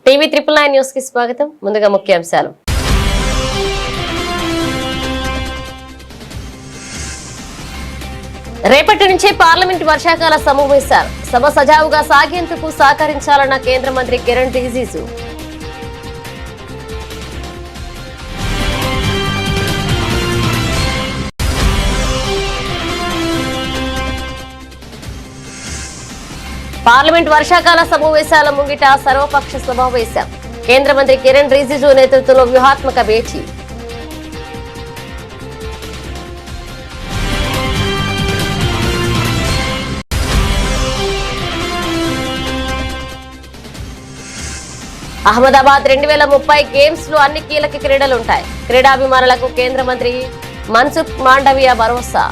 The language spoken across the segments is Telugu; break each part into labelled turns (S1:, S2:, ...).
S1: టీవీ 999 న్యూస్ కి స్వాగతం. ముందుగా ముఖ్యాంశాలు. రేపటి నుంచి పార్లమెంట్ వర్షాకాల సమావేశాలు. సభ సజావుగా సాగేందుకు సహకరించాలన్న కేంద్ర మంత్రి కిరణ్ రిజిజు. పార్లమెంట్ వర్షాకాల సమావేశాల ముంగిట సర్వపక్ష సమావేశం. కేంద్ర మంత్రి కిరణ్ రిజిజు నేతృత్వంలో వ్యూహాత్మక భేటీ. అహ్మదాబాద్ 2030 గేమ్స్ లో అన్ని కీలక క్రీడలుంటాయి. క్రీడాభిమానులకు కేంద్ర మంత్రి మన్సుఖ్ మాండవియా భరోసా.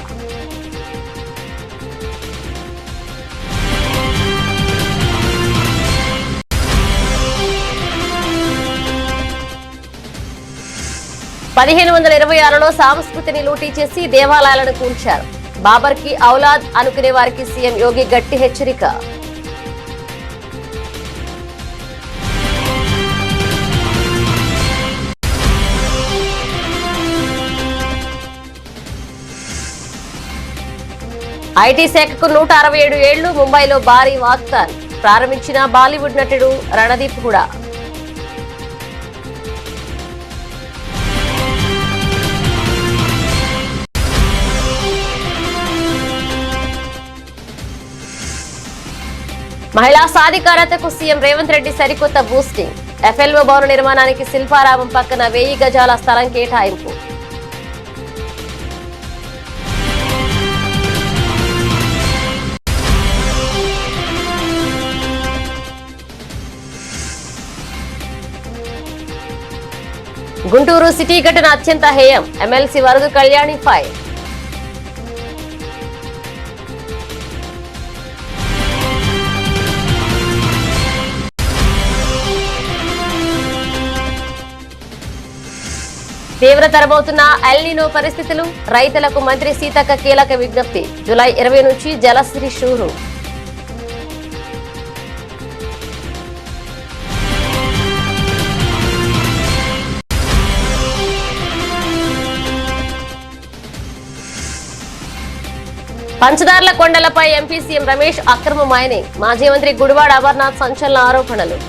S1: లో సంస్కృతిని లూటీ చేసి దేవాలయాలను కూల్చారు. బాబర్ కి ఔలాద్ అనుకునే వారికి సీఎం యోగి గట్టి హెచ్చరిక. ఐటీ శాఖకు 167 ఏళ్లు. ముంబైలో భారీ వాగ్దాన్ ప్రారంభించిన బాలీవుడ్ నటుడు రణదీప్ హుడా. మహిళా సాధికారతకు సీఎం రేవంత్ రెడ్డి సరికొత్త బూస్టింగ్. ఎఫ్ఎల్ఓ భవన నిర్మాణానికి శిల్పారామం పక్కన 1000 గజాల స్థలం కేటాయింపు. గుంటూరు సిటీ ఘటన అత్యంత హేయం. MLC Varadu Kalyani fire. తీవ్రతరమవుతున్న ఎల్నినో పరిస్థితులు. రైతులకు మంత్రి సీతక్క కీలక విజ్ఞప్తి. జూలై 20 నుంచి జలశ్రీ షూరు. పంచదార్ల కొండలపై ఎంపీ సీఎం రమేష్ అక్రమ మైనింగ్. మాజీ మంత్రి గుడివాడ అమర్నాథ్ సంచలన ఆరోపణలు.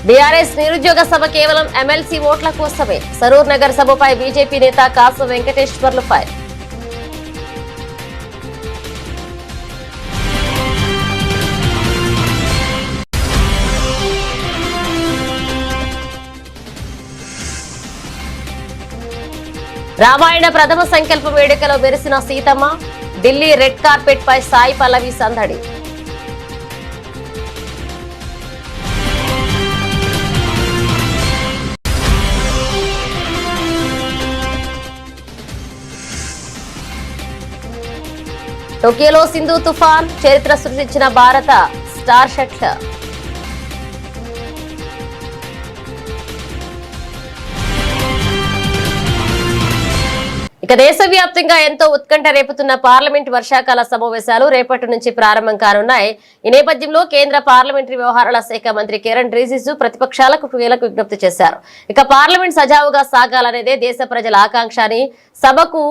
S1: బీఆర్ఎస్ నిరుద్యోగ సభ కేవలం ఎమ్మెల్సీ ఓట్ల కోసమే. సరూర్ నగర్ సభపై బీజేపీ నేత కాసు వెంకటేశ్వర్లు ఫైర్. రామాయణ ప్రథమ సంకల్ప వేడుకలో మెరిసిన సీతమ్మ. ఢిల్లీ రెడ్ కార్పెట్ పై సాయి పల్లవి సందడి. టోక్యోలో సింధు తుఫాన్. చరిత్ర సృష్టించిన భారత స్టార్ షట్లర్. ఇక దేశవ్యాప్తంగా ఎంతో ఉత్కంఠ రేపుతున్న పార్లమెంట్ వర్షాకాల సమావేశాలు రేపటి నుంచి ప్రారంభం కానున్నాయి. ఈ నేపథ్యంలో కేంద్ర పార్లమెంటరీ వ్యవహారాల శాఖ మంత్రి కిరణ్ రిజిజు ప్రతిపక్షాలకు కీలక విజ్ఞప్తి చేశారు. ఇక పార్లమెంట్ సజావుగా సాగాలనేదే దేశ ప్రజల ఆకాంక్ష అని, సభకు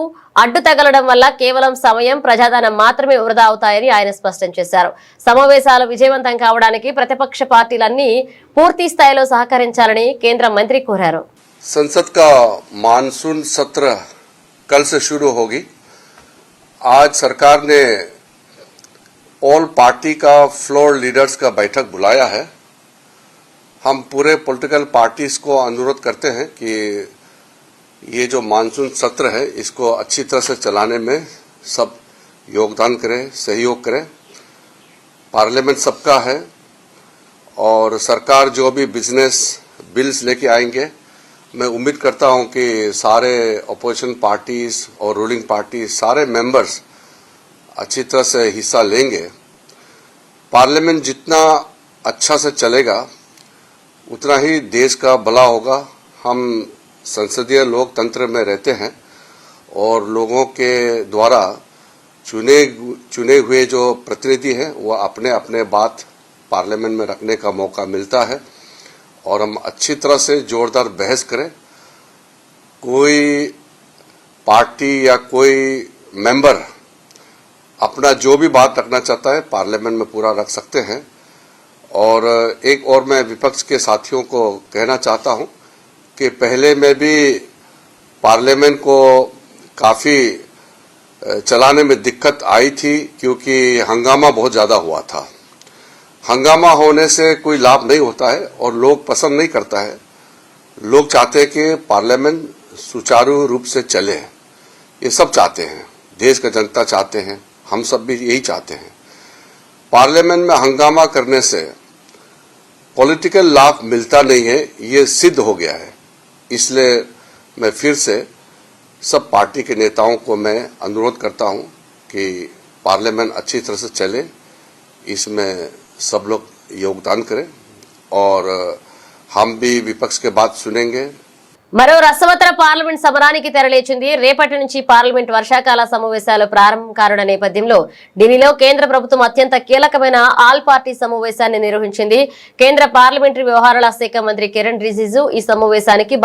S1: అడ్డు తగలడం వల్ల కేవలం సమయం, ప్రజాధనం మాత్రమే వృధా అవుతాయని ఆయన స్పష్టం చేశారు. సమావేశాలు విజయవంతం కావడానికి ప్రతిపక్ష పార్టీలన్నీ పూర్తి స్థాయిలో సహకరించాలని కేంద్ర మంత్రి కోరారు.
S2: సంసద్ కా మాన్సూన్ సత్ర कल से शुरू होगी। आज सरकार ने ऑल पार्टी का फ्लोर लीडर्स का बैठक बुलाया है। हम पूरे पॉलिटिकल पार्टीज को अनुरोध करते हैं कि ये जो मानसून सत्र है इसको अच्छी तरह से चलाने में सब योगदान करें, सहयोग करें। पार्लियामेंट सबका है और सरकार जो भी बिजनेस बिल्स लेके आएंगे, मैं उम्मीद करता हूं कि सारे अपोजिशन पार्टीज और रूलिंग पार्टी सारे मेंबर्स अच्छी तरह से हिस्सा लेंगे। पार्लियामेंट जितना अच्छा से चलेगा उतना ही देश का भला होगा। हम संसदीय लोकतंत्र में रहते हैं और लोगों के द्वारा चुने हुए जो प्रतिनिधि हैं वो अपने अपने बात पार्लियामेंट में रखने का मौका मिलता है और हम अच्छी तरह से जोरदार बहस करें। कोई पार्टी या कोई मेंबर अपना जो भी बात रखना चाहता है पार्लियामेंट में पूरा रख सकते हैं। और एक और मैं विपक्ष के साथियों को कहना चाहता हूं कि पहले में भी पार्लियामेंट को काफी चलाने में दिक्कत आई थी क्योंकि हंगामा बहुत ज्यादा हुआ था। हंगामा होने से कोई लाभ नहीं होता है और लोग पसंद नहीं करता है। लोग चाहते हैं कि पार्लियामेंट सुचारू रूप से चले, ये सब चाहते हैं, देश का जनता चाहते हैं, हम सब भी यही चाहते हैं। पार्लियामेंट में हंगामा करने से पॉलिटिकल लाभ मिलता नहीं है, ये सिद्ध हो गया है। इसलिए मैं फिर से सब पार्टी के नेताओं को मैं अनुरोध करता हूं कि पार्लियामेंट अच्छी तरह से चले, इसमें सब लोग योगदान करें और हम भी विपक्ष के बात सुनेंगे।
S1: మరో రసవత్తర పార్లమెంట్ సమరానికి తెరలేచింది. రేపటి నుంచి పార్లమెంట్ వర్షాకాల సమావేశాలు ప్రారంభం కానున్న నేపథ్యంలో ఢిల్లీలో కేంద్ర ప్రభుత్వం అత్యంత కీలకమైన ఆల్ పార్టీ సమావేశాన్ని నిర్వహించింది. కేంద్ర పార్లమెంటరీ వ్యవహారాల శాఖ మంత్రి కిరణ్ రిజిజు ఈ సమావేశానికి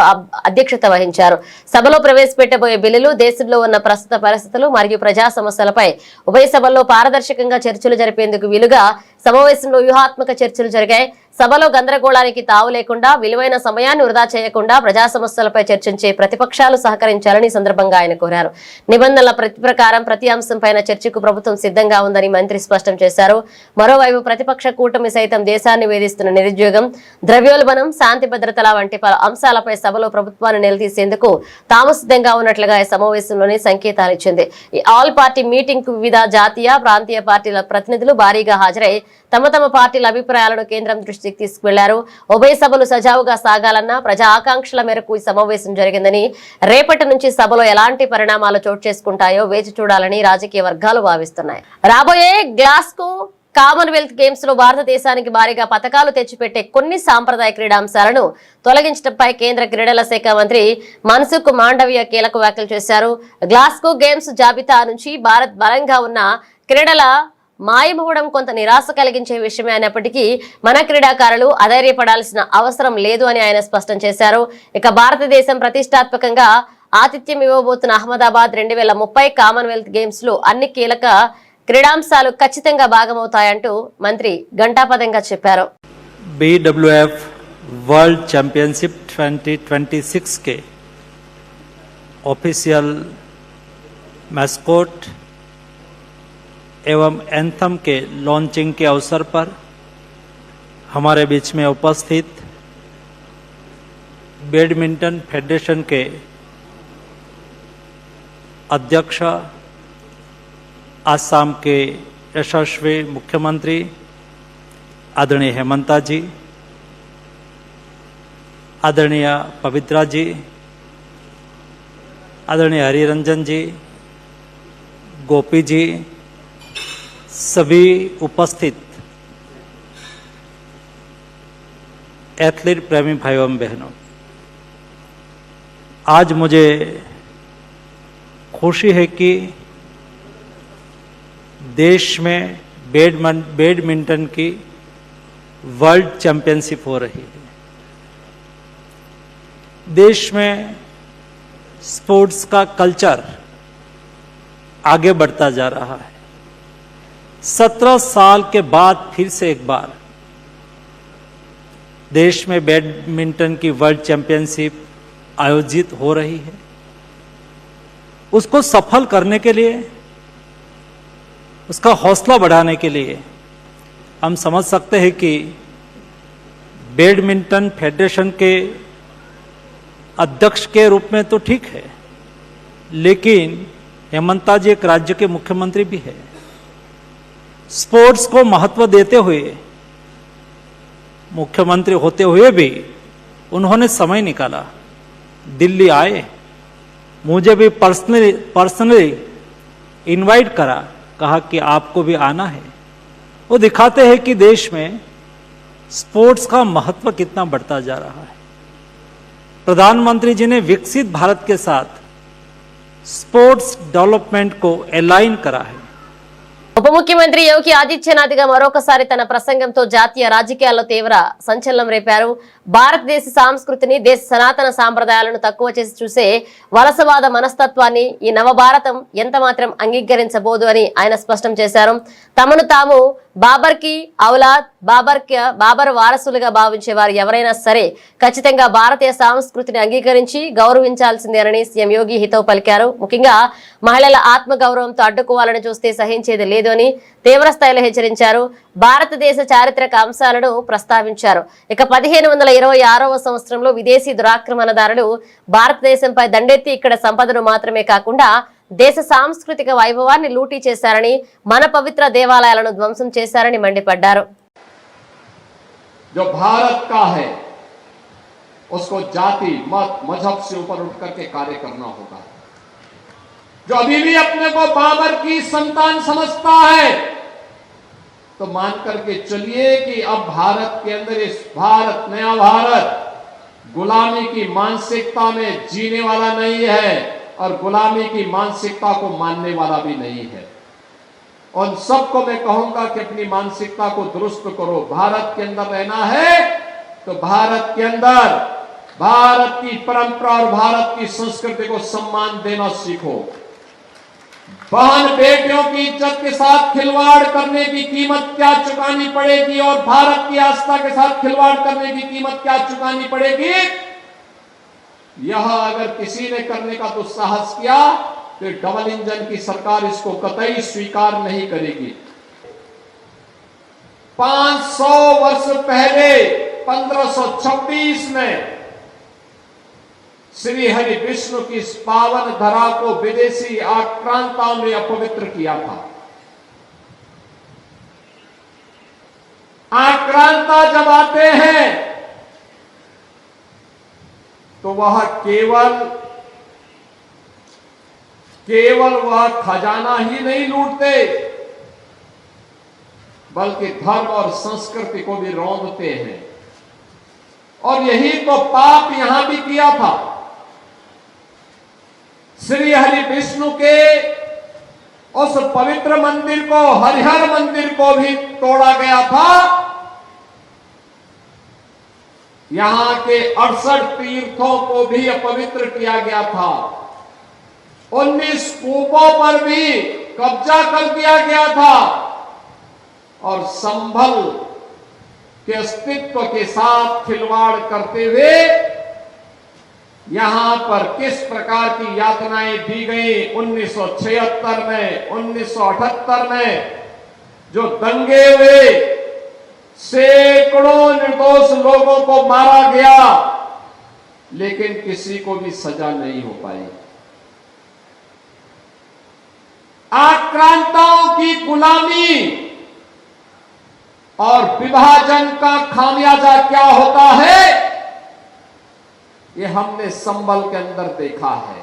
S1: అధ్యక్షత వహించారు. సభలో ప్రవేశపెట్టబోయే బిల్లులు, దేశంలో ఉన్న ప్రస్తుత పరిస్థితులు మరియు ప్రజా సమస్యలపై ఉభయ సభల్లో పారదర్శకంగా చర్చలు జరిపేందుకు వీలుగా సమావేశంలో వ్యూహాత్మక చర్చలు జరిగాయి. సభలో గందరగోళానికి తావు లేకుండా, విలువైన సమయాన్ని వృధా చేయకుండా ప్రజా సమస్యలపై చర్చించే ప్రతిపక్షాలు సహకరించాలని సందర్భంగా ఆయన కోరారు. నిబంధనల ప్రకారం ప్రతి అంశంపైన చర్చకు ప్రభుత్వం సిద్ధంగా ఉందని మంత్రి స్పష్టం చేశారు. మరోవైపు ప్రతిపక్ష కూటమి సైతం దేశాన్ని వేధిస్తున్న నిరుద్యోగం, ద్రవ్యోల్బణం, శాంతి భద్రతల వంటి పలు అంశాలపై సభలో ప్రభుత్వాన్ని నిలదీసేందుకు తాము సిద్ధంగా ఉన్నట్లుగా ఈ సమావేశంలోని సంకేతాలిచ్చింది. ఈ ఆల్ పార్టీ మీటింగ్ కు వివిధ జాతీయ, ప్రాంతీయ పార్టీల ప్రతినిధులు భారీగా హాజరై తమ తమ పార్టీల అభిప్రాయాలను కేంద్రం దృష్టికి తీసుకువెళ్లారు. ఉభయ సభలు సజావుగా సాగాలన్న ప్రజా ఆకాంక్షల మేరకు ఈ సమావేశం జరిగిందని, రేపటి నుంచి సభలో ఎలాంటి పరిణామాలు చోటు చేసుకుంటాయో వేచి చూడాలని రాజకీయ వర్గాలు భావిస్తున్నాయి. రాబోయే గ్లాస్గో కామన్వెల్త్ గేమ్స్ లో భారతదేశానికి భారీగా పతకాలు తెచ్చిపెట్టే కొన్ని సాంప్రదాయ క్రీడాంశాలను తొలగించడంపై కేంద్ర క్రీడల శాఖ మంత్రి మన్సుఖ్ మాండవీయ కీలక వ్యాఖ్యలు చేశారు. గ్లాస్గో గేమ్స్ జాబితా నుంచి భారత్ బలంగా ఉన్న క్రీడల మాయమవడం కొంత నిరాశ కలిగించే విషయమే అయినప్పటికీ మన క్రీడాకారులు అధైర్యపడాల్సిన అవసరం లేదు అని ఆయన స్పష్టం చేశారు. ఇక భారతదేశం ప్రతిష్టాత్మకంగా ఆతిథ్యం ఇవ్వబోతున్న అహ్మదాబాద్ 2030 కామన్వెల్త్ గేమ్స్ లో అన్ని కీలక క్రీడాంశాలు ఖచ్చితంగా భాగమవుతాయంటూ మంత్రి ఘంటాపథంగా చెప్పారు.
S3: BWF वर्ल्ड चैंपियनशिप 2026 के ऑफिशियल मैस्कोट एवं एंथम के लॉन्चिंग के अवसर पर हमारे बीच में उपस्थित बैडमिंटन फेडरेशन के अध्यक्ष, आसाम के यशस्वी मुख्यमंत्री आदरणीय हेमंता जी, आदरणीय पवित्रा जी, आदरणीय हरिरंजन जी, गोपी जी, सभी उपस्थित एथलीट प्रेमी भाइयों एवं बहनों, आज मुझे खुशी है कि देश में बैडमिंटन की वर्ल्ड चैंपियनशिप हो रही है। देश में स्पोर्ट्स का कल्चर आगे बढ़ता जा रहा है। 17 साल के बाद फिर से एक बार देश में बैडमिंटन की वर्ल्ड चैंपियनशिप आयोजित हो रही है। उसको सफल करने के लिए, उसका हौसला बढ़ाने के लिए हम समझ सकते हैं कि बैडमिंटन फेडरेशन के अध्यक्ष के रूप में तो ठीक है, लेकिन हेमंता जी एक राज्य के मुख्यमंत्री भी है। स्पोर्ट्स को महत्व देते हुए, मुख्यमंत्री होते हुए भी उन्होंने समय निकाला, दिल्ली आए, मुझे भी पर्सनली इनवाइट करा, कहा कि आपको भी आना है। वो दिखाते हैं कि देश में स्पोर्ट्स का महत्व कितना बढ़ता जा रहा है। प्रधानमंत्री जी ने विकसित भारत के साथ स्पोर्ट्स डेवलपमेंट को अलाइन करा है।
S1: ఉప ముఖ్యమంత్రి యోగి ఆదిత్యనాథ్ గా మరొకసారి తన ప్రసంగంతో జాతీయ రాజకీయాల్లో తీవ్ర సంచలనం రేపారు. భారతదేశ సంస్కృతిని, దేశ సనాతన సాంప్రదాయాలను తక్కువ చేసి చూసే వలసవాద మనస్తత్వాన్ని ఈ నవభారతం ఎంత మాత్రం అంగీకరించబోదు అని ఆయన స్పష్టం చేశారు. తమను తాము బాబర్ కి ఔలాద్, బాబర్ వారసులుగా భావించే వారు ఎవరైనా సరే ఖచ్చితంగా భారతీయ సంస్కృతిని అంగీకరించి గౌరవించాల్సిందేనని సీఎం యోగి హితవు పలికారు. ముఖ్యంగా మహిళల ఆత్మ గౌరవంతో అడ్డుకోవాలని చూస్తే సహించేది లేదు అని తీవ్ర స్థాయిలో హెచ్చరించారు. భారతదేశ చారిత్రక అంశాలను ప్రస్తావించారు. ఇక 1526వ సంవత్సరంలో విదేశీ దురాక్రమణదారులు భారతదేశంపై దండెత్తి ఇక్కడ సంపదను మాత్రమే కాకుండా దేశ సాంస్కృతిక వైభవాన్ని లూటీ చేశారని, మన పవిత్ర దేవాలయాలను ధ్వంసం చేశారని మండిపడ్డారు.
S4: जो भारत का है उसको जाति मत मजहब से ऊपर उठ करके कार्य करना होगा. जो अभी भी अपने को बाबर की संतान समझता है तो मान करके चलिए कि अब भारत के अंदर इस भारत, नया भारत गुलामी की मानसिकता में जीने वाला नहीं है और गुलामी की मानसिकता को मानने वाला भी नहीं है. उन सबको मैं कहूंगा कि अपनी मानसिकता को दुरुस्त करो. भारत के अंदर रहना है तो भारत के अंदर भारत की परंपरा और भारत की संस्कृति को सम्मान देना सीखो. बहन बेटियों की इज्जत के साथ खिलवाड़ करने की कीमत क्या चुकानी पड़ेगी और भारत की आस्था के साथ खिलवाड़ करने की कीमत क्या चुकानी पड़ेगी, यह अगर किसी ने करने का दुस्साहस किया तो डबल इंजन की सरकार इसको कतई स्वीकार नहीं करेगी. 500 वर्ष पहले 1526 में श्री हरि विष्णु की इस पावन धरा को विदेशी आक्रांताओं ने अपवित्र किया था. आक्रांता जब आते हैं तो वह केवल वह खजाना ही नहीं लूटते बल्कि धर्म और संस्कृति को भी रौंदते हैं. और यही तो पाप यहां भी किया था. श्री हरि विष्णु के उस पवित्र मंदिर को, हरिहर मंदिर को भी तोड़ा गया था. यहां के 68 तीर्थों को भी अपवित्र किया गया था. 19 कूपों पर भी कब्जा कर दिया गया था और संभल के अस्तित्व के साथ खिलवाड़ करते हुए यहां पर किस प्रकार की यातनाएं दी गई. 1976 में, 1978 में जो दंगे हुए, सैकड़ों निर्दोष लोगों को मारा गया लेकिन किसी को भी सजा नहीं हो पाई. आक्रांताओं की गुलामी और विभाजन का खामियाजा क्या होता है ये हमने संभल के अंदर देखा है.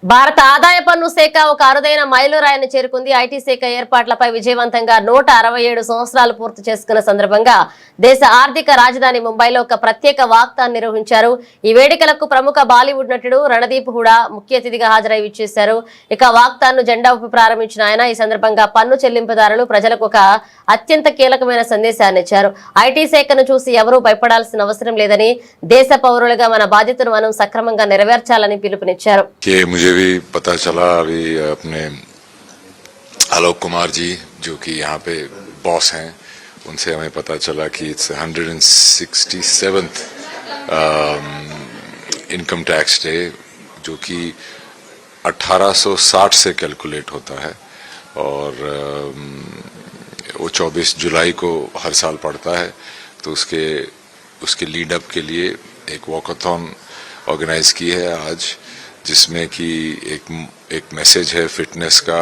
S1: భారత ఆదాయ పన్ను శాఖ ఒక అరుదైన మైలురాయిని చేరుకుంది. ఐటీ శాఖ ఏర్పాట్లపై విజయవంతంగా 167 సంవత్సరాలు పూర్తి చేసుకున్న సందర్భంగా దేశ ఆర్థిక రాజధాని ముంబైలో ఒక ప్రత్యేక వాక్తాన్ని నిర్వహించారు. ఈ వేడుకలకు ప్రముఖ బాలీవుడ్ నటుడు రణదీప్ హుడా ముఖ్య అతిథిగా హాజరై విచ్చేశారు. ఇక వాక్తాన్ను జెండా ఊపి ప్రారంభించిన ఆయన ఈ సందర్భంగా పన్ను చెల్లింపుదారులు ప్రజలకు ఒక అత్యంత కీలకమైన సందేశాన్ని ఇచ్చారు. ఐటీ శాఖను చూసి ఎవరూ భయపడాల్సిన అవసరం లేదని, దేశ పౌరులుగా మన బాధ్యతను మనం సక్రమంగా నెరవేర్చాలని పిలుపునిచ్చారు.
S5: मुझे भी पता चला अभी अपने आलोक कुमार जी जो कि यहाँ पे बॉस हैं उनसे हमें पता चला कि it's 167th income tax day जो कि 1860 से कैलकुलेट होता है और वो 24 जुलाई को हर साल पड़ता है. तो उसके लीड अप के लिए एक वॉकथॉन ऑर्गेनाइज की है आज, जिसमें कि एक मैसेज है फिटनेस का,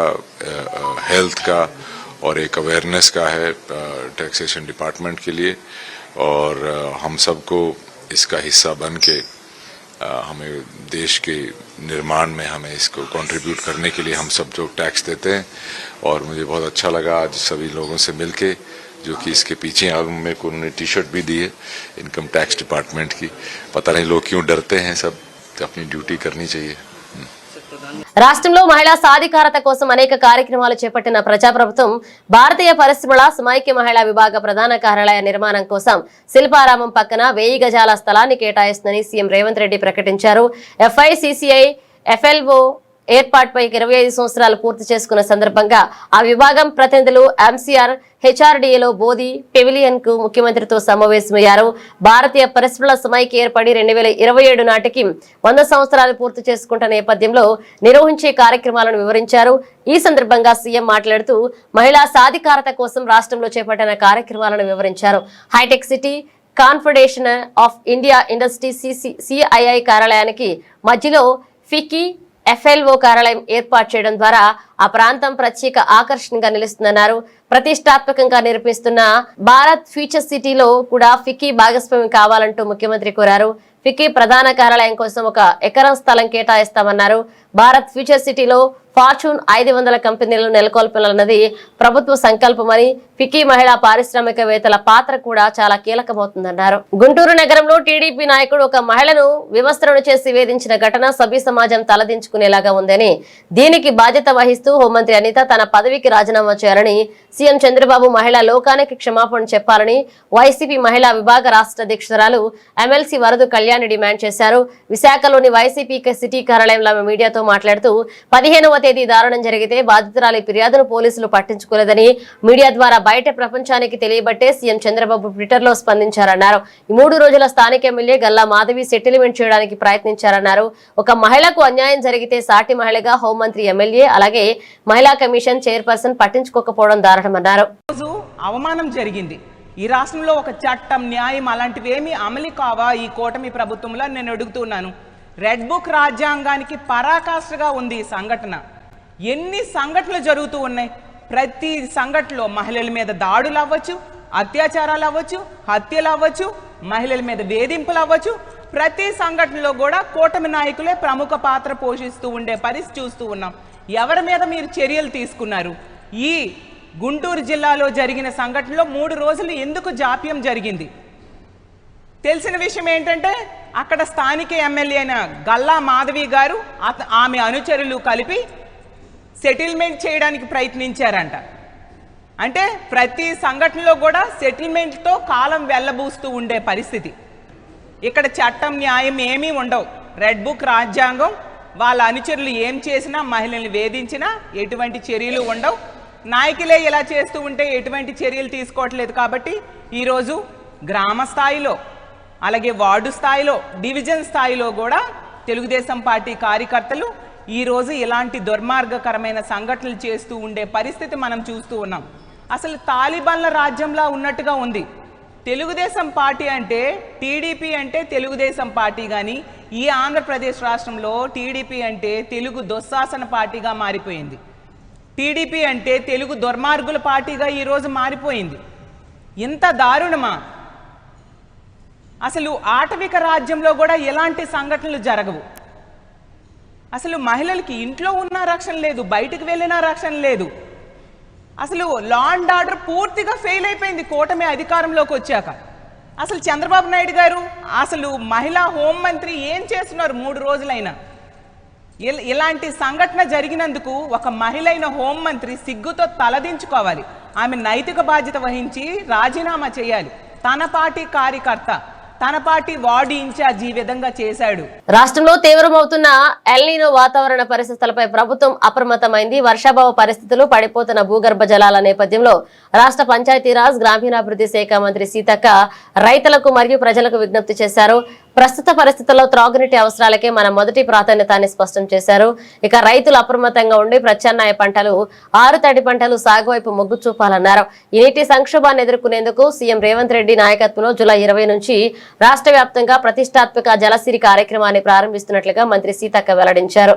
S5: हेल्थ का और एक अवेयरनेस का है टैक्सेशन डिपार्टमेंट के लिए. और हम सबको इसका हिस्सा बन के हमें देश के निर्माण में हमें इसको कंट्रीब्यूट करने के लिए हम सब जो टैक्स देते हैं. और मुझे बहुत अच्छा लगा आज सभी लोगों से मिलके जो कि इसके पीछे अब मेरे को उन्होंने टी शर्ट भी दी है इनकम टैक्स डिपार्टमेंट की। पता नहीं लोग क्यों डरते हैं, सब अपनी ड्यूटी करनी चाहिए।
S1: రాష్ట్రంలో మహిళా సాధికారత కోసం అనేక కార్యక్రమాలు చేపట్టిన ప్రజాప్రభుత్వం భారతీయ పరిశ్రమల సమైక్య మహిళా విభాగ ప్రధాన కార్యాలయ నిర్మాణం కోసం శిల్పారామం పక్కన 1000 గజాల స్థలాన్ని కేటాయిస్తుందని సీఎం రేవంత్ రెడ్డి ప్రకటించారు. FICCI FLO ఏర్పాటుపై 25 సంవత్సరాలు పూర్తి చేసుకున్న సందర్భంగా ఆ విభాగం ప్రతినిధులు MCR HRDAలో బోధి పెవిలియన్ కు ముఖ్యమంత్రితో సమావేశమయ్యారు. భారతీయ పరిశ్రమల సమైక్య ఏర్పడి 2027 నాటికి 100 సంవత్సరాలు పూర్తి చేసుకుంటున్న నేపథ్యంలో నిర్వహించే కార్యక్రమాలను వివరించారు. ఈ సందర్భంగా సీఎం మాట్లాడుతూ మహిళా సాధికారత కోసం రాష్ట్రంలో చేపట్టిన కార్యక్రమాలను వివరించారు. హైటెక్ City Confederation of India Industry CII కార్యాలయానికి మధ్యలో ఫికీ FLO కార్యాలయం ఏర్పాటు చేయడం ద్వారా ఆ ప్రాంతం ప్రత్యేక ఆకర్షణగా నిలుస్తుందన్నారు. ప్రతిష్టాత్మకంగా నిర్మిస్తున్న భారత్ ఫ్యూచర్ సిటీలో కూడా ఫికీ భాగస్వామ్యం కావాలంటూ ముఖ్యమంత్రి కోరారు. ఫికీ ప్రధాన కార్యాలయం కోసం 1 ఎకరం స్థలం కేటాయిస్తామన్నారు. భారత్ ఫ్యూచర్ సిటీలో ఫార్చ్యూన్ 500 కంపెనీలను నెలకొల్పాలన్నది ప్రభుత్వ సంకల్పమని, ఫికీ మహిళా పారిశ్రామికవేత్తల పాత్ర కూడా చాలా కీలకమవుతుందన్నారు. గుంటూరు నగరంలో టీడీపీ నాయకుడు ఒక మహిళను వివస్త్రను చేసి వేధించిన ఘటన సభ్య సమాజం తలదించుకునేలాగా ఉందని, దీనికి బాధ్యత వహిస్తూ హోంమంత్రి అనిత తన పదవికి రాజీనామా చేయాలని, సీఎం చంద్రబాబు మహిళా లోకానికి క్షమాపణ చెప్పాలని వైసీపీ మహిళా విభాగ రాష్ట్ర అధ్యక్షురాలు ఎమ్మెల్సీ వరదు కళ్యాణి డిమాండ్ చేశారు. విశాఖలోని వైసీపీ సిటీ కార్యాలయంలో ఆమె మీడియాతో మాట్లాడుతూ 15వ తేదీ దారుణం జరిగితే బాధితురాలి ఫిర్యాదును పోలీసులు పట్టించుకోలేదని, మీడియా ద్వారా బయట ప్రపంచానికి తెలియబట్టే సీఎం చంద్రబాబు ట్విట్టర్లో స్పందించారన్నారు. ఈ 3 రోజుల స్థానిక ఎమ్మెల్యే గల్లా మాధవి సెటిల్మెంట్ చేయడానికి ప్రయత్నించారన్నారు. ఒక మహిళకు అన్యాయం జరిగితే సాటి మహిళగా హోంమంత్రి, ఎమ్మెల్యే అలాగే మహిళా కమిషన్ చైర్పర్సన్ పట్టించుకోకపోవడం దారుణమన్నారు.
S6: అవమానం జరిగింది. ఈ రాష్ట్రంలో ఒక చట్టం, న్యాయం అలాంటివి ఏమీ అమలు కావా ఈ కూటమి ప్రభుత్వంలో నేను అడుగుతున్నాను. రెడ్ బుక్ రాజ్యాంగానికి పరాకాష్ఠగా ఉంది ఈ సంఘటన. ఎన్ని సంఘటనలు జరుగుతూ ఉన్నాయి. ప్రతి సంఘటనలో మహిళల మీద దాడులు అవ్వచ్చు, అత్యాచారాలు అవ్వచ్చు, హత్యలు అవ్వచ్చు, మహిళల మీద వేధింపులు అవ్వచ్చు. ప్రతి సంఘటనలో కూడా కూటమి నాయకులే ప్రముఖ పాత్ర పోషిస్తూ ఉండే పరిస్థితి చూస్తూ ఉన్నాం. ఎవరి మీద మీరు చర్యలు తీసుకున్నారు? ఈ గుంటూరు జిల్లాలో జరిగిన సంఘటనలో 3 రోజులు ఎందుకు జాప్యం జరిగింది? తెలిసిన విషయం ఏంటంటే అక్కడ స్థానిక ఎమ్మెల్యే అయిన గల్లా మాధవి గారు ఆమె అనుచరులు కలిపి సెటిల్మెంట్ చేయడానికి ప్రయత్నించారంట. అంటే ప్రతి సంఘటనలో కూడా సెటిల్మెంట్తో కాలం వెల్లబూస్తూ ఉండే పరిస్థితి. ఇక్కడ చట్టం, న్యాయం ఏమీ ఉండవు. రెడ్ బుక్ రాజ్యాంగం, వాళ్ళ అనుచరులు ఏం చేసినా, మహిళల్ని వేధించినా ఎటువంటి చర్యలు ఉండవు. నాయకులే ఇలా చేస్తూ ఉంటే ఎటువంటి చర్యలు తీసుకోవట్లేదు. కాబట్టి ఈరోజు గ్రామ స్థాయిలో, అలాగే వార్డు స్థాయిలో, డివిజన్ స్థాయిలో కూడా తెలుగుదేశం పార్టీ కార్యకర్తలు ఈరోజు ఇలాంటి దుర్మార్గకరమైన సంఘటనలు చేస్తూ ఉండే పరిస్థితి మనం చూస్తూ ఉన్నాం. అసలు తాలిబాన్ల రాజ్యంలా ఉన్నట్టుగా ఉంది. తెలుగుదేశం పార్టీ అంటే, టీడీపీ అంటే తెలుగుదేశం పార్టీ, కానీ ఈ ఆంధ్రప్రదేశ్ రాష్ట్రంలో టీడీపీ అంటే తెలుగు దుశ్శాసన పార్టీగా మారిపోయింది. టీడీపీ అంటే తెలుగు దుర్మార్గుల పార్టీగా ఈరోజు మారిపోయింది. ఇంత దారుణమా? అసలు ఆటవిక రాజ్యంలో కూడా ఎలాంటి సంఘటనలు జరగవు. అసలు మహిళలకి ఇంట్లో ఉన్న రక్షణ లేదు, బయటకు వెళ్ళిన రక్షణ లేదు. అసలు లా అండ్ ఆర్డర్ పూర్తిగా ఫెయిల్ అయిపోయింది కూటమి అధికారంలోకి వచ్చాక. అసలు చంద్రబాబు నాయుడు గారు అసలు మహిళా హోంమంత్రి ఏం చేస్తున్నారు 3 రోజులైనా? ఇలాంటి సంఘటన జరిగినందుకు ఒక మహిళ అయిన హోంమంత్రి సిగ్గుతో తలదించుకోవాలి. ఆమె నైతిక బాధ్యత వహించి రాజీనామా చేయాలి. తన పార్టీ కార్యకర్త, తన పార్టీ వార్డు ఇన్ఛార్జ్ ఈ విధంగా చేశాడు.
S1: రాష్ట్రంలో తీవ్రమవుతున్న ఎల్నినో వాతావరణ పరిస్థితులపై ప్రభుత్వం అప్రమత్తమైంది. వర్షాభావ పరిస్థితులు, పడిపోతున్న భూగర్భ జలాల నేపథ్యంలో రాష్ట్ర పంచాయతీరాజ్ గ్రామీణాభివృద్ధి శాఖ మంత్రి సీతక్క రైతులకు మరియు ప్రజలకు విజ్ఞప్తి చేశారు. ప్రస్తుత పరిస్థితుల్లో త్రాగునీటి అవసరాలకే మన మొదటి ప్రాధాన్యత అని స్పష్టం చేశారు. ఇక రైతులు అప్రమత్తంగా ఉండి ప్రత్యామ్నాయ పంటలు, ఆరుతడి పంటలు సాగు వైపు మొగ్గు చూపాలన్నారు. ఈ నీటి సంక్షోభాన్ని ఎదుర్కొనేందుకు సీఎం రేవంత్ రెడ్డి నాయకత్వంలో జూలై 20 నుంచి రాష్ట్ర వ్యాప్తంగా ప్రతిష్టాత్మక జలసిరి కార్యక్రమాన్ని ప్రారంభిస్తున్నట్లుగా మంత్రి సీతక్క వెల్లడించారు.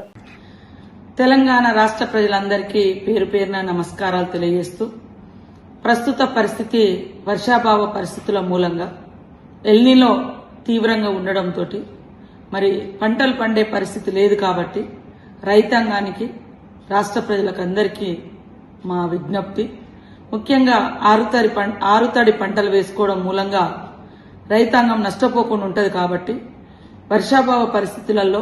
S7: తెలంగాణ రాష్ట్ర ప్రజలందరికీ పేరు పేరున నమస్కారాలు తెలియజేస్తూ, ప్రస్తుత పరిస్థితి వర్షాభావ పరిస్థితుల మూలంగా ఎల్నినో తీవ్రంగా ఉండడంతో మరి పంటలు పండే పరిస్థితి లేదు. కాబట్టి రైతాంగానికి, రాష్ట్ర ప్రజలకు అందరికీ మా విజ్ఞప్తి, ముఖ్యంగా ఆరుతడి పంటలు వేసుకోవడం మూలంగా రైతాంగం నష్టపోకుండా ఉంటది కాబట్టి వర్షాభావ పరిస్థితులలో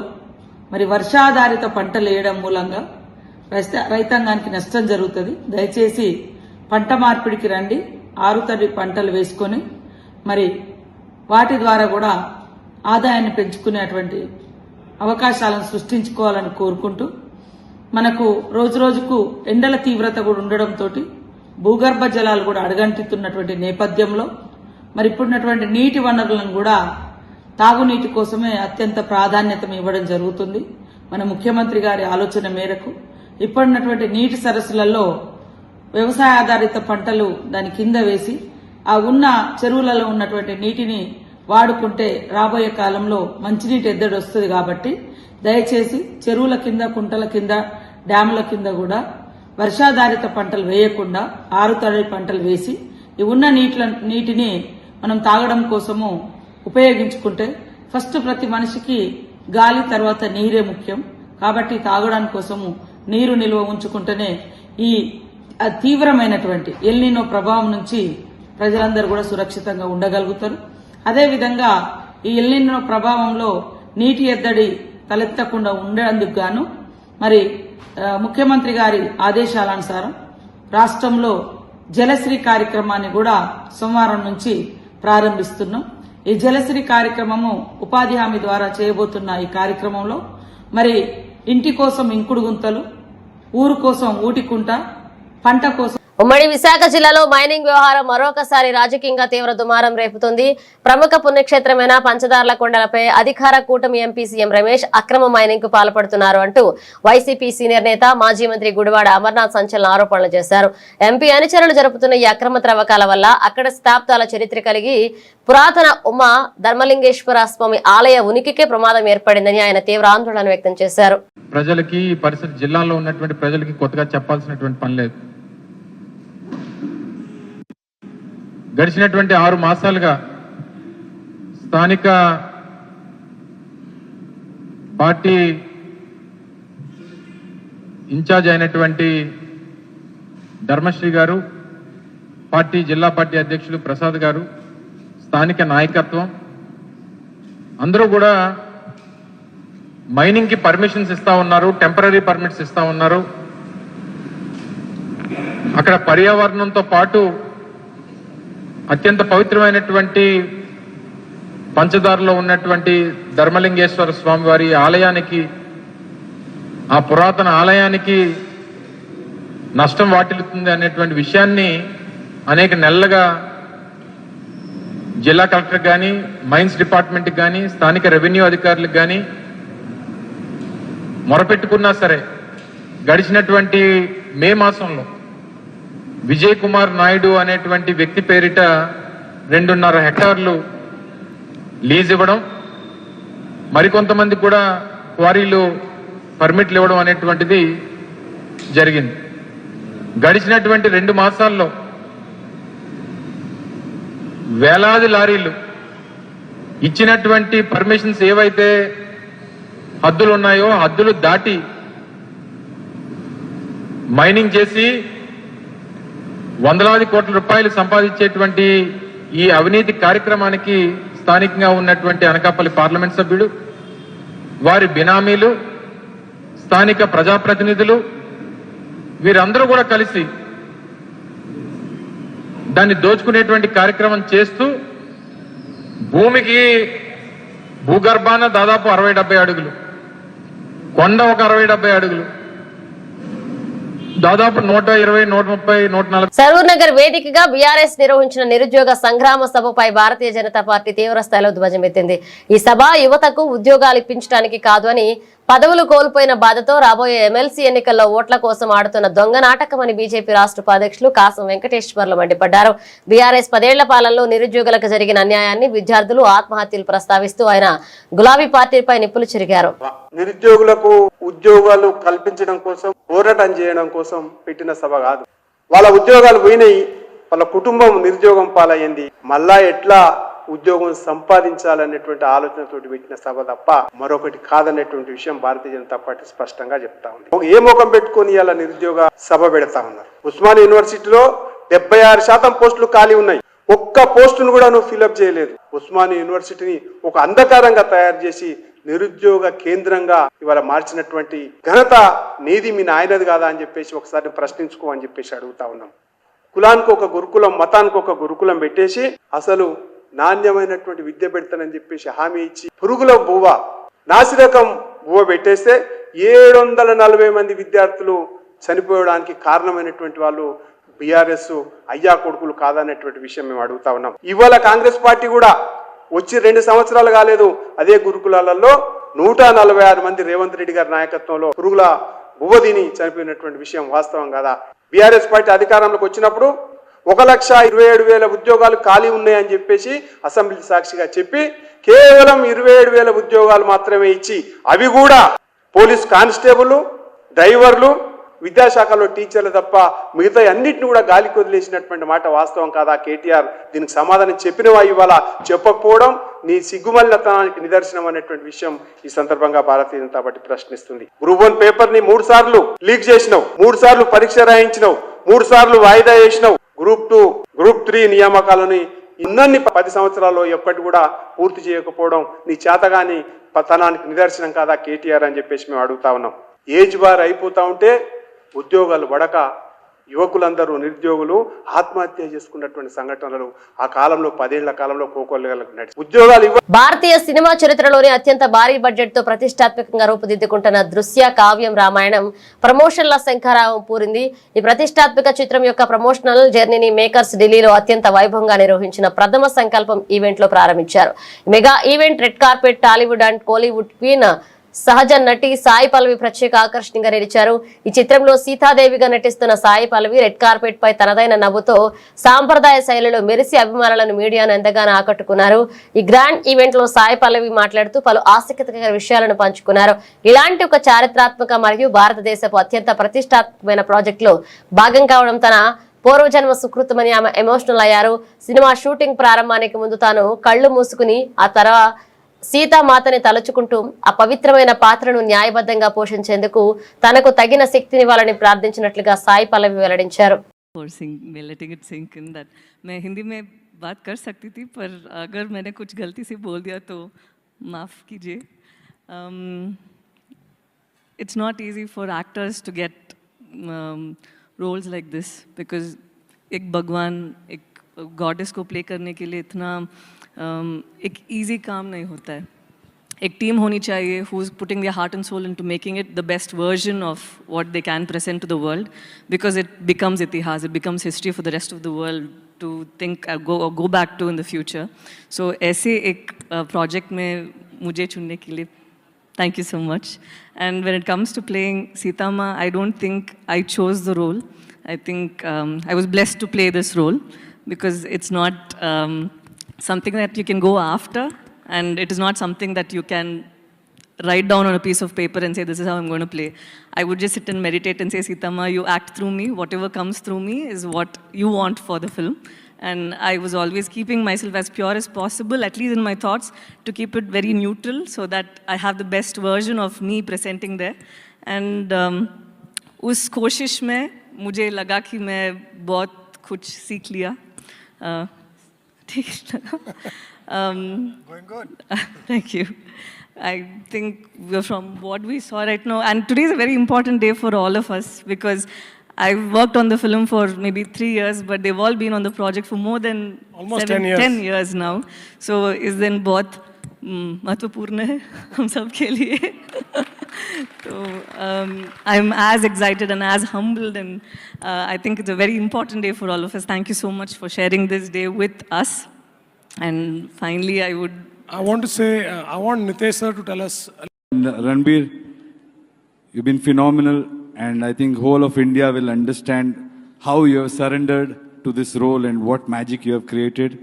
S7: మరి వర్షాధారిత పంటలు వేయడం మూలంగా రైతాంగానికి నష్టం జరుగుతుంది. దయచేసి పంట మార్పిడికి రండి, ఆరుతడి పంటలు వేసుకొని మరి వాటి ద్వారా కూడా ఆదాయాన్ని పెంచుకునేటువంటి అవకాశాలను సృష్టించుకోవాలని కోరుకుంటూ, మనకు రోజు రోజుకు ఎండల తీవ్రత కూడా ఉండడంతో భూగర్భ జలాలు కూడా అడుగంటుతున్నటువంటి నేపథ్యంలో మరి ఇప్పుడున్నటువంటి నీటి వనరులను కూడా తాగునీటి కోసమే అత్యంత ప్రాధాన్యత ఇవ్వడం జరుగుతుంది. మన ముఖ్యమంత్రి గారి ఆలోచన మేరకు ఇప్పుడున్నటువంటి నీటి సరస్సులలో వ్యవసాయ ఆధారిత పంటలు దాని కింద వేసి ఆ ఉన్న చెరువులలో ఉన్నటువంటి నీటిని వాడుకుంటే రాబోయే కాలంలో మంచినీటి ఎద్దడి వస్తుంది. కాబట్టి దయచేసి చెరువుల కింద, కుంటల కింద, డ్యాముల కింద కూడా వర్షాధారిత పంటలు వేయకుండా ఆరుతడి పంటలు వేసి ఈ ఉన్న నీటిని మనం తాగడం కోసము ఉపయోగించుకుంటే ఫస్ట్ ప్రతి మనిషికి గాలి తర్వాత నీరే ముఖ్యం. కాబట్టి తాగడానికి కోసము నీరు నిల్వ ఉంచుకుంటేనే ఈ తీవ్రమైనటువంటి ఎల్నినో ప్రభావం నుంచి ప్రజలందరూ కూడా సురక్షితంగా ఉండగలుగుతారు. అదేవిధంగా ఈ ఎల్నినో ప్రభావంలో నీటి ఎద్దడి తలెత్తకుండా ఉండేందుకు గాను మరి ముఖ్యమంత్రి గారి ఆదేశాలనుసారం రాష్ట్రంలో జలశ్రీ కార్యక్రమాన్ని కూడా సోమవారం నుంచి ప్రారంభిస్తున్నాం. ఈ జలశ్రీ కార్యక్రమము ఉపాధి హామీ ద్వారా చేయబోతున్న ఈ కార్యక్రమంలో మరి ఇంటి కోసం ఇంకుడు గుంతలు, ఊరు కోసం ఊటికుంట, పంట కోసం.
S1: ఉమ్మడి విశాఖ జిల్లాలో మైనింగ్ వ్యవహారం మరొకసారి రాజకీయంగా తీవ్ర దుమారం రేపుతుంది. ప్రముఖ పుణ్యక్షేత్రమైన పంచదార్ల కొండలపై అధికార కూటమి ఎంపీ సీఎం రమేష్ అక్రమ మైనింగ్ కు పాల్పడుతున్నారు అంటూ వైసీపీ సీనియర్ నేత మాజీ మంత్రి గుడివాడ అమర్నాథ్ సంచలన ఆరోపణలు చేశారు. ఎంపీ అనుచరులు జరుపుతున్న ఈ అక్రమ త్రవ్వకాల వల్ల అక్కడ శతాబ్దాల చరిత్ర కలిగి పురాతన ఉమా ధర్మలింగేశ్వర స్వామి ఆలయ ఉనికికే ప్రమాదం ఏర్పడిందని ఆయన తీవ్ర ఆందోళన వ్యక్తం చేశారు.
S8: ప్రజలకి పరిసర జిల్లాలో ఉన్నటువంటి ప్రజలకి కొత్తగా చెప్పాల్సినటువంటి పని లేదు. గడిచినటువంటి 6 మాసాలుగా స్థానిక పార్టీ ఇన్ఛార్జ్ అయినటువంటి ధర్మశ్రీ గారు, జిల్లా పార్టీ అధ్యక్షులు ప్రసాద్ గారు, స్థానిక నాయకత్వం అందరూ కూడా మైనింగ్ కి పర్మిషన్స్ ఇస్తా ఉన్నారు, టెంపరరీ పర్మిట్స్ ఇస్తా ఉన్నారు. అక్కడ పర్యావరణంతో పాటు అత్యంత పవిత్రమైనటువంటి పంచదారలో ఉన్నటువంటి ధర్మలింగేశ్వర స్వామి వారి ఆలయానికి, ఆ పురాతన ఆలయానికి నష్టం వాటిల్లుతుంది అనేటువంటి విషయాన్ని అనేక నెలలుగా జిల్లా కలెక్టర్ కానీ, మైన్స్ డిపార్ట్మెంట్కి కానీ, స్థానిక రెవెన్యూ అధికారులకు కానీ మొరపెట్టుకున్నా సరే గడిచినటువంటి మే మాసంలో విజయ్ కుమార్ నాయుడు అనేటువంటి వ్యక్తి పేరిట 2.5 హెక్టార్లు లీజ్ ఇవ్వడం, మరికొంతమంది కూడా క్వారీలు పర్మిట్లు ఇవ్వడం అనేటువంటిది జరిగింది. గడిచినటువంటి 2 మాసాల్లో వేలాది లారీలు ఇచ్చినటువంటి పర్మిషన్స్ ఏవైతే హద్దులు ఉన్నాయో హద్దులు దాటి మైనింగ్ చేసి వందలాది కోట్ల రూపాయలు సంపాదించేటువంటి ఈ అవినీతి కార్యక్రమానికి స్థానికంగా ఉన్నటువంటి అనకాపల్లి పార్లమెంట్ సభ్యుడు, వారి బినామీలు, స్థానిక ప్రజాప్రతినిధులు వీరందరూ కూడా కలిసి దాన్ని దోచుకునేటువంటి కార్యక్రమం చేస్తూ భూమికి భూగర్భాన దాదాపు 60-70 అడుగులు, కొండ ఒక 60-70 అడుగులు, దాదాపు 120, 130, 140.
S1: సరూర్ నగర్ వేదికగా బీఆర్ఎస్ నిర్వహించిన నిరుద్యోగ సంగ్రామ సభపై భారతీయ జనతా పార్టీ తీవ్ర స్థాయిలో ధ్వజమెత్తింది. ఈ సభ యువతకు ఉద్యోగాలు ఇప్పించడానికి కాదు అని, పదవులు కోల్పోయిన బాధతో రాబోయే ఎమ్మెల్సీ ఎన్నికల్లో ఓట్ల కోసం ఆడుతున్న దొంగ నాటకమని బీజేపీ రాష్ట్ర ఉపాధ్యక్షులు కాసం వెంకటేశ్వర్లు మండిపడ్డారు. బీఆర్ఎస్ 10 ఏళ్ల పాలనలో నిరుద్యోగులకు జరిగిన అన్యాయాన్ని, విద్యార్థులు ఆత్మహత్యలు ప్రస్తావిస్తూ ఆయన గులాబీ పార్టీపై నిప్పులు చెరిగారు.
S9: నిరుద్యోగులకు ఉద్యోగాలు కల్పించడం కోసం, పోరాటం చేయడం కోసం పెట్టిన సభ కాదు. వాళ్ళ ఉద్యోగాలు పోయినాయి, వాళ్ళ కుటుంబం నిరుద్యోగం పాలయ్యింది. మళ్ళా ఎట్లా ఉద్యోగం సంపాదించాలనేటువంటి ఆలోచనతోటి పెట్టిన సభ తప్ప మరొకటి కాదనేటువంటి విషయం భారతీయ జనతా పార్టీ స్పష్టంగా చెప్తా ఉంది. ఏ ముఖం పెట్టుకొని ఇలా నిరుద్యోగ సభ పెడతా ఉన్నారు? ఉస్మానియా యూనివర్సిటీలో 76% పోస్టులు ఖాళీ ఉన్నాయి. ఒక్క పోస్టును కూడా నువ్వు ఫిలప్ చేయలేదు. ఉస్మానియా యూనివర్సిటీని ఒక అంధకారంగా తయారు చేసి నిరుద్యోగ కేంద్రంగా ఇవాళ మార్చినటువంటి ఘనత నీది మీ నాయనది కాదా అని చెప్పేసి ఒకసారి ప్రశ్నించుకో అని చెప్పేసి అడుగుతా ఉన్నాం. కులానికి ఒక గురుకులం, మతానికి ఒక గురుకులం పెట్టేసి అసలు నాణ్యమైనటువంటి విద్య పెడతానని చెప్పేసి హామీ ఇచ్చి పురుగుల బువ్వ, నాసిరకం బువ్వ పెట్టేస్తే 740 మంది విద్యార్థులు చనిపోవడానికి కారణమైనటువంటి వాళ్ళు బీఆర్ఎస్ అయ్యా కొడుకులు కాదనేటువంటి విషయం మేము అడుగుతా ఉన్నాం. ఇవాళ కాంగ్రెస్ పార్టీ కూడా వచ్చి 2 సంవత్సరాలు కాలేదు, అదే గురుకులాలలో 146 మంది రేవంత్ రెడ్డి గారి నాయకత్వంలో పురుగుల బువ్వదిని చనిపోయినటువంటి విషయం వాస్తవం కదా? బీఆర్ఎస్ పార్టీ అధికారంలోకి వచ్చినప్పుడు 1,27,000 ఉద్యోగాలు ఖాళీ ఉన్నాయని చెప్పేసి అసెంబ్లీ సాక్షిగా చెప్పి కేవలం 27,000 ఉద్యోగాలు మాత్రమే ఇచ్చి, అవి కూడా పోలీస్ కానిస్టేబుల్, డ్రైవర్లు, విద్యాశాఖలో టీచర్లు తప్ప మిగతా అన్నింటిని కూడా గాలికి వదిలేసినటువంటి మాట వాస్తవం కాదా? కేటీఆర్ దీనికి సమాధానం చెప్పినవా? ఇవాళ చెప్పకపోవడం నీ సిగ్గుమల్లతనానికి నిదర్శనం అనేటువంటి విషయం ఈ సందర్భంగా Bharatiya Janata party ప్రశ్నిస్తుంది. Group 1 paper ని 3 సార్లు లీక్ చేసినావు, 3 సార్లు పరీక్ష రాయించినావు, 3 సార్లు వాయిదా వేసినావు. గ్రూప్ 2, గ్రూప్ 3 నియామకాలని ఇన్ని 10 సంవత్సరాల్లో ఎప్పటి కూడా పూర్తి చేయకపోవడం నీ చేతగాని పతనానికి నిదర్శనం కాదా కేటీఆర్ అని చెప్పేసి మేము అడుగుతా ఉన్నాం. ఏజ్ బార్ అయిపోతా ఉంటే ఉద్యోగాలు పడక యువకులందరూ నిరుద్యోగులు ఆత్మహత్య చేసుకున్నటువంటి సంఘటనలు ఆ కాలంలో 10 ఏళ్ల కాలంలో కోకొల్లలకు నడిచి ఉద్యోగాలు
S1: భారతీయ సినిమా చరిత్రలోని అత్యంత భారీ బడ్జెట్ తో ప్రతిష్టాత్మకంగా రూపుదిద్దుకుంటున్న దృశ్య కావ్యం రామాయణం ప్రమోషన్ల శంఖారావం పూరింది. ఈ ప్రతిష్టాత్మక చిత్రం యొక్క ప్రమోషనల్ జర్నీని మేకర్స్ ఢిల్లీలో అత్యంత వైభవంగా నిర్వహించిన ప్రథమ సంకల్పం ఈవెంట్ లో ప్రారంభించారు. Mega event red carpet Tollywood and Kollywood queen సహజ నటి సాయి పల్లవి ప్రత్యేక ఆకర్షణగా నిలిచారు. ఈ చిత్రంలో సీతాదేవిగా నటిస్తున్న సాయి పల్లవి రెడ్ కార్పెట్ పై తనదైన నవ్వుతో సాంప్రదాయ శైలిలో మెరిసి అభిమానులను, మీడియాను ఎంతగానో ఆకట్టుకున్నారు. ఈ గ్రాండ్ ఈవెంట్ లో సాయి పల్లవి మాట్లాడుతూ పలు ఆసక్తికర విషయాలను పంచుకున్నారు. ఇలాంటి ఒక చారిత్రాత్మక మరియు భారతదేశపు అత్యంత ప్రతిష్టాత్మకమైన ప్రాజెక్ట్ లో భాగం కావడం తన పూర్వజన్మ సుకృతమని ఆమె ఎమోషనల్ అయ్యారు. సినిమా షూటింగ్ ప్రారంభానికి ముందు తాను కళ్ళు మూసుకుని ఆ తర్వాత సీతామాతని తలుచుకుంటూ ఆ పవిత్రమైన పాత్రను న్యాయబద్ధంగా పోషించేందుకు తనకు తగిన శక్తినివ్వాలని ప్రార్థించినట్లుగా సాయి పల్లవి వెల్లడించారు.
S10: मैं हिंदी में बात कर सकती थी, पर अगर मैंने कुछ गलती से बोल दिया तो माफ़ कीजिए. It's not easy for actors to get roles like this because एक भगवान, एक गॉडेस को प्ले करने के लिए इतना एक ईजी काम नहीं होता है. एक टीम होनी चाहिए who is putting their heart and soul into making it the best version of what they can present to the world, because it becomes itihas, it becomes history for the rest of the world to think go back to in the future. So ऐसे एक project में मुझे चुनने के लिए thank you so much. And when it comes to playing Sita Ma, I don't think I chose the role. I think I was blessed to play this role because it's not something that you can go after, and it is not something that you can write down on a piece of paper and say, this is how I'm going to play. I would just sit and meditate and say, Sita Ma, you act through me. Whatever comes through me is what you want for the film. And I was always keeping myself as pure as possible, at least in my thoughts, to keep it very neutral so that I have the best version of me presenting there. And उस कोशिश में मुझे लगा कि मैं बहुत कुछ सीख लिया. ठीक लगा.
S11: Going good.
S10: Thank you. I think from what we saw right now, and today is a very important day for all of us because I've worked on the film for maybe 3 years, but they've all been on the project for more than
S11: almost 10
S10: years now. So is then बहुत महत्वपूर्ण है हम सब के लिए. So I'm as excited and as humbled, and I think it's a very important day for all of us. Thank you so much for sharing this day with us. And finally,
S11: I want to say, I want Nitesh sir to tell us.
S12: Ranbir, you've been phenomenal, and I think whole of India will understand how you have surrendered to this role and what magic you have created.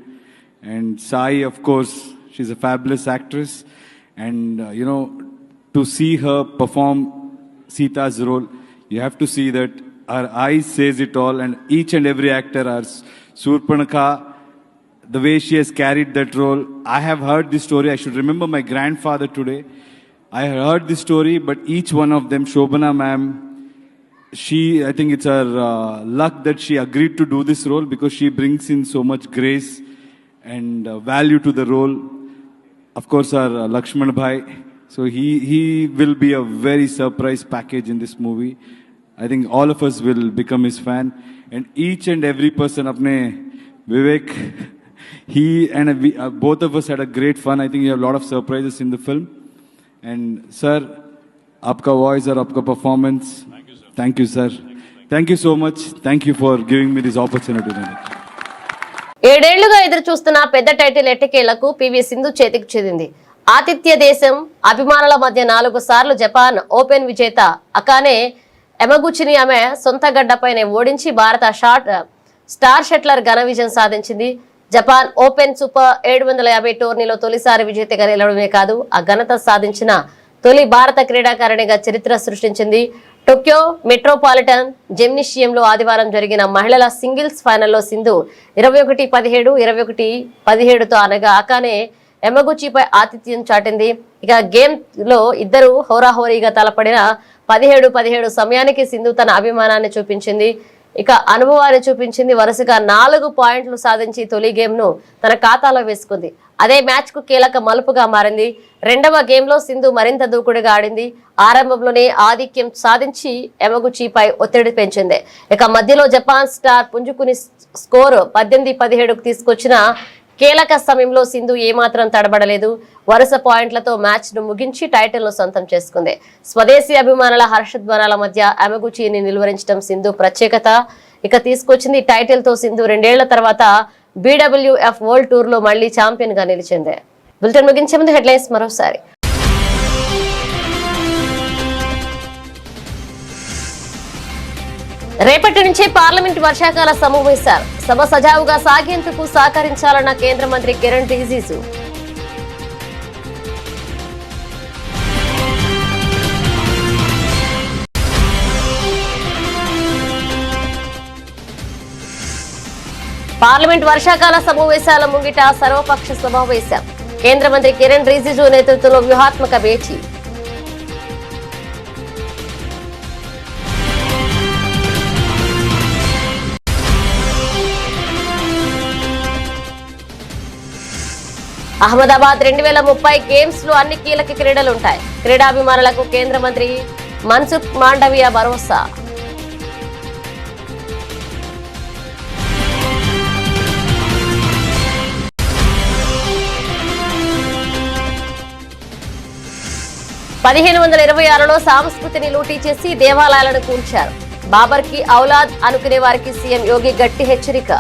S12: And Sai, of course, she's a fabulous actress, and to see her perform Sita's role, you have to see that her eyes says it all, and each and every actor, our Surpanakha, the way she has carried that role. I have heard this story. I should remember my grandfather today. I heard this story, but each one of them, Shobana ma'am, I think it's her luck that she agreed to do this role because she brings in so much grace and value to the role. Of course, our Lakshman Bhai. So he will be a very surprise package in this movie. I think all of us will become his fan. And each and every person, apne Vivek, he and we, both of us had a great fun. I think you have a lot of surprises in the film. And sir, aapka voice or aapka performance. Thank you, sir. Thank you so much. Thank you for giving me this opportunity.
S1: ఏడేళ్లుగా ఎదురు చూస్తున్న పెద్ద టైటిల్ ఎట్టకేలకు పివి సింధు చేతికి చెందింది. ఆతిథ్య దేశం అభిమానుల మధ్య 4 సార్లు జపాన్ ఓపెన్ విజేత అకానే యమగుచిని ఆమె సొంత గడ్డపైనే ఓడించి భారత స్టార్ షట్లర్ ఘన విజయం సాధించింది. జపాన్ ఓపెన్ సూపర్ 750 టోర్నీలో తొలిసారి విజేతగా నిలవడమే కాదు, ఆ ఘనత సాధించిన తొలి భారత క్రీడాకారిణిగా చరిత్ర సృష్టించింది. టోక్యో మెట్రోపాలిటన్ జిమ్నేషియంలో ఆదివారం జరిగిన మహిళల సింగిల్స్ ఫైనల్లో సింధు 21-17, 21-17తో అనగా అకానే యమగుచిపై ఆతిథ్యం చాటింది. ఇక గేమ్ లో ఇద్దరు హోరాహోరీగా తలపడిన 17-17 సమయానికి సింధు తన అభిమానాన్ని చూపించింది, ఇక అనుభవాన్ని చూపించింది. వరుసగా 4 పాయింట్లు సాధించి తొలి గేమ్ ను తన ఖాతాలో వేసుకుంది. అదే మ్యాచ్ కు కీలక మలుపుగా మారింది. రెండవ గేమ్ లో సింధు మరింత దూకుడుగా ఆడింది. ఆరంభంలోనే ఆధిక్యం సాధించి యమగుచిపై ఒత్తిడి పెంచింది. ఇక మధ్యలో జపాన్ స్టార్ పుంజుకుని స్కోరు 18-17కు తీసుకొచ్చిన కీలక సమయంలో సింధు ఏమాత్రం తడబడలేదు. వరుస పాయింట్లతో మ్యాచ్ ను ముగించి టైటిల్ ను సొంతం చేసుకుంది. స్వదేశీ అభిమానుల హర్షధ్వానాల మధ్య యమగుచిని నిలువరించడం సింధు ప్రత్యేకత ఇక తీసుకొచ్చింది. టైటిల్ తో సింధు 2 ఏళ్ల తర్వాత BWF వరల్డ్ టూర్ లో మళ్లీ ఛాంపియన్ గా నిలిచింది. బులెటిన్ ముగించే ముందు హెడ్లైన్స్ మరోసారి. రేపటి నుంచి పార్లమెంట్ వర్షాకాల సమావేశాలు. సభ సజావుగా సాగేందుకు సహకరించాలన్న కేంద్ర మంత్రి కిరణ్ రిజిజు. పార్లమెంట్ వర్షాకాల సమావేశాల ముంగిట సర్వపక్ష సమావేశం. కేంద్ర మంత్రి కిరణ్ రిజిజు నేతృత్వంలో వ్యూహాత్మక భేటీ. అహ్మదాబాద్ 2030 గేమ్స్ లో అన్ని కీలక క్రీడలుంటాయి. క్రీడాభిమానులకు కేంద్ర మంత్రి మన్సుఖ్ మాండవియా భరోసా. లో సంస్కృతిని లూటీ చేసి దేవాలయాలను కూల్చారు. బాబర్ కి ఔలాద్ అనుకునే వారికి సీఎం యోగి గట్టి హెచ్చరిక.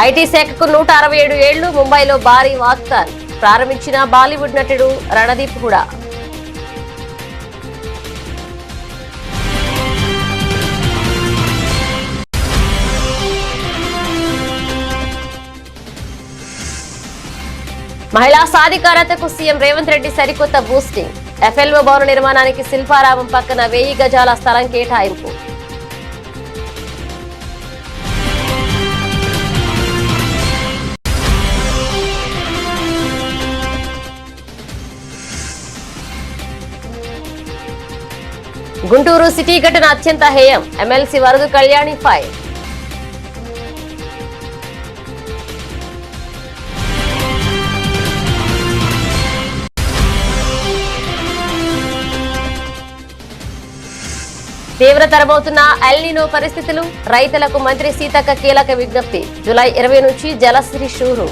S1: ఐటీ శాఖకు 167 ఏళ్లు. ముంబైలో భారీ వాక్థాన్ ప్రారంభించిన బాలీవుడ్ నటుడు రణదీప్ హుడా. మహిళా సాధికారతకు సీఎం రేవంత్ రెడ్డి సరికొత్త బూస్టింగ్. ఎఫ్ఎల్ఓ భవన నిర్మాణానికి శిల్పారామం పక్కన 1000 గజాల స్థలం కేటాయింపు. గుంటూరు సిటీ ఘటన అత్యంత హేయం. MLC Varadu Kalyani fire. తీవ్రతరమవుతున్న ఎల్నినో పరిస్థితులు. రైతులకు మంత్రి సీతక్క కీలక విజ్ఞప్తి. జూలై 20 నుంచి జలశ్రీ షూరు.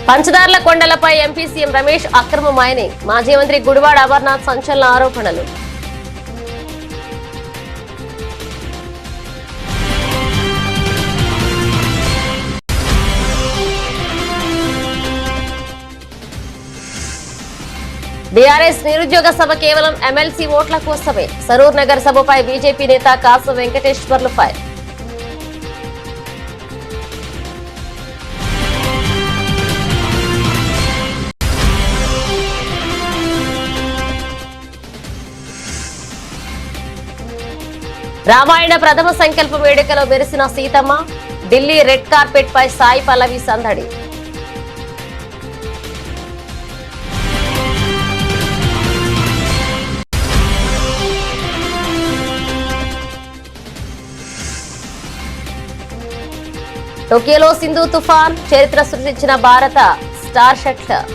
S1: పంచదార్ల కొండలపై ఎంపీ సీఎం రమేష్ అక్రమ మైనింగ్. మాజీ మంత్రి గుడివాడ అమర్నాథ్ సంచలన ఆరోపణలు. బీఆర్ఎస్ నిరుద్యోగ సభ కేవలం ఎమ్మెల్సీ ఓట్ల కోసమే. సరూర్ నగర్ సభపై బీజేపీ నేత కాసు వెంకటేశ్వర్లు ఫైర్. రామాయణ ప్రథమ సంకల్ప వేడుకలో మెరిసిన సీతమ్మ. ఢిల్లీ రెడ్ కార్పెట్ పై సాయి పల్లవి సందడి. టోక్యోలో సింధు తుఫాన్ చరిత్ర సృష్టించిన భారత స్టార్ షట్లర్.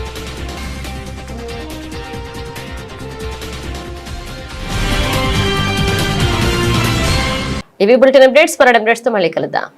S1: ఇవి బులెటిన్ అప్డేట్స్. మరో అప్డేట్స్ తో మళ్ళీ కలుద్దాం.